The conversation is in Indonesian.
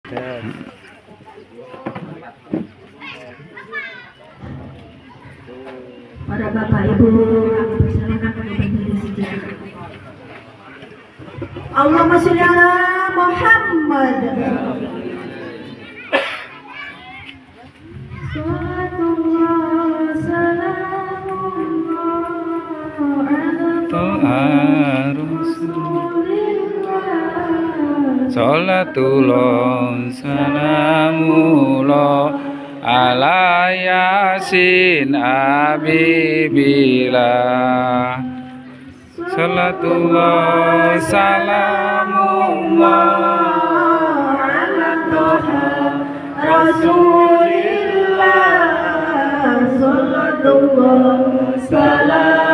Para bapak ibu, kami persilakan untuk berdiri sejenak. Allahumma sholli ala Muhammad. Salatullah salamullah ala yasin abibillah. Salatullah salamullah ala Toha Rasulillah. Salatullah salam